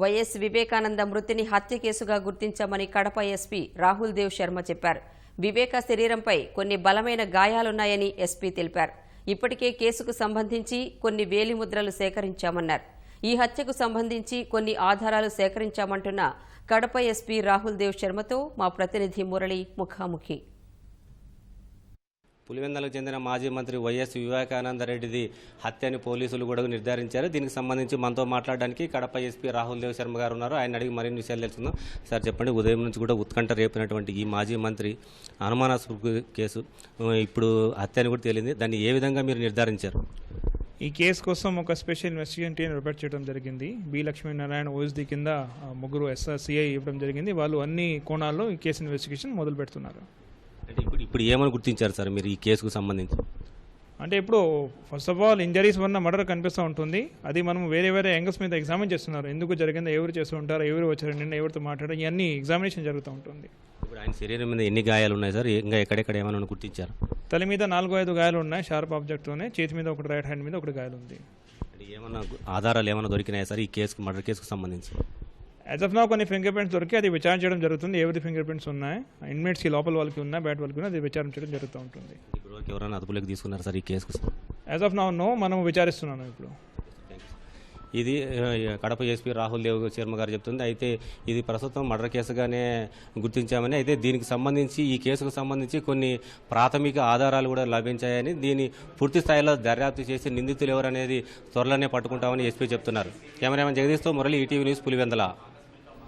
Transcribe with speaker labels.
Speaker 1: YS Vivekananda మృతిని హత్య కేసుగా గుర్తించామని Kadapa SP Rahul Dev Sharma చెప్పారు. వివేక శరీరంపై కొన్ని బలమైన గాయాలున్నాయని ఎస్పీ తెలిపారు. ఇప్పటికే కేసుకు సంబంధించి కొన్ని వేలిముద్రలు సేకరించామన్నారు. ఈ హత్యకు సంబంధించి కొన్ని ఆధారాలు సేకరించామంటున్న కడప ఎస్పీ రాహుల్ దేవ్ శర్మతో మా ప్రతినిధి మురళి ముఖాముఖి.
Speaker 2: పులివెందులకు చెందిన మాజీ మంత్రి వైఎస్ వివేకానంద రెడ్డిది హత్య అని పోలీసులు కూడా నిర్ధారించారు. దీనికి సంబంధించి మనతో మాట్లాడడానికి కడప ఎస్పీ రాహుల్ దేవ్ శర్మ గారు ఉన్నారు. ఆయన అడిగి మరిన్ని విషయాలు తెలుసుకుందాం. సార్ చెప్పండి, ఉదయం నుంచి కూడా ఉత్కంఠ రేపినటువంటి ఈ మాజీ మంత్రి అనుమానాస్పద కేసు ఇప్పుడు హత్య అని కూడా తేలింది. దాన్ని ఏ విధంగా మీరు నిర్ధారించారు?
Speaker 3: ఈ కేసు కోసం ఒక స్పెషల్ ఇన్వెస్టిగేషన్ టీం రిపోర్ట్ చేయడం జరిగింది. బి లక్ష్మీనారాయణ ఓఎస్డీ కింద ముగ్గురు ఎస్ఆర్సీఐ ఇవ్వడం జరిగింది. వాళ్ళు అన్ని కోణాల్లో ఈ కేసు ఇన్వెస్టిగేషన్ మొదలు పెడుతున్నారు.
Speaker 2: అంటే ఇప్పుడు ఏమని గుర్తించారు సార్ మీరు ఈ కేసుకు సంబంధించి?
Speaker 3: అంటే ఇప్పుడు ఫస్ట్ ఆఫ్ ఆల్ ఇంజరీస్ వల్ల మర్డర్ కనిపిస్తూ ఉంటుంది. అది మనం వేరే యాంగిల్స్ మీద ఎగ్జామిన్ చేస్తున్నారు. ఎందుకు జరిగిందో, ఎవరు చేస్తూ ఉంటారు, ఎవరు వచ్చారు, నిన్న ఎవరితో మాట్లాడారు, ఇవన్నీ ఎగ్జామినేషన్ జరుగుతూ ఉంటుంది.
Speaker 2: ఇప్పుడు ఆయన శరీరం మీద ఎన్ని గాయాలు ఉన్నాయి సార్? ఇంకా ఎక్కడెక్కడ ఏమైనా గుర్తించారు?
Speaker 3: తల మీద 4-5 గాయాలు ఉన్నాయి షార్ప్ ఆబ్జెక్ట్తోనే. చేతి మీద ఒకటి, రైట్ హ్యాండ్ మీద ఒకటి గాయాలు ఉంది.
Speaker 2: అంటే ఏమన్నా ఆధారాలు ఏమైనా దొరికినాయా సార్ ఈ కేసుకు, మర్డర్ కేసుకు సంబంధించి?
Speaker 3: యాజ్ ఆఫ్ నౌ కొన్ని ఫింగర్ ప్రింట్స్ దొరికి అది విచారణ చేయడం జరుగుతుంది. ఎవరి ఫింగర్ ప్రింట్స్ ఉన్నాయి, ఇన్మేట్స్కి లోపల వాళ్ళకి ఉన్నాయి, బయట వాళ్ళకి ఉన్నాయి, అది విచారణ చేయడం జరుగుతూ ఉంటుంది.
Speaker 2: ఇప్పుడు ఎవరైనా అదుపులోకి తీసుకున్నారు సార్ ఈ కేసుకు?
Speaker 3: యాజ్ ఆఫ్ నౌ నో, మనం విచారిస్తున్నాను ఇప్పుడు.
Speaker 2: ఇది కడప ఎస్పీ రాహుల్ దేవ్ శర్మ గారు చెప్తుంది. అయితే ఇది ప్రస్తుతం మర్డర్ కేసుగానే గుర్తించామని, అయితే దీనికి సంబంధించి ఈ కేసుకు సంబంధించి కొన్ని ప్రాథమిక ఆధారాలు కూడా లభించాయని, దీన్ని పూర్తి స్థాయిలో దర్యాప్తు చేసి నిందితులు ఎవరనేది త్వరలోనే పట్టుకుంటామని ఎస్పీ చెప్తున్నారు. కెమెరామెన్ జగదీష్తో మురళి, ఈటీవీ న్యూస్, పులివెందుల.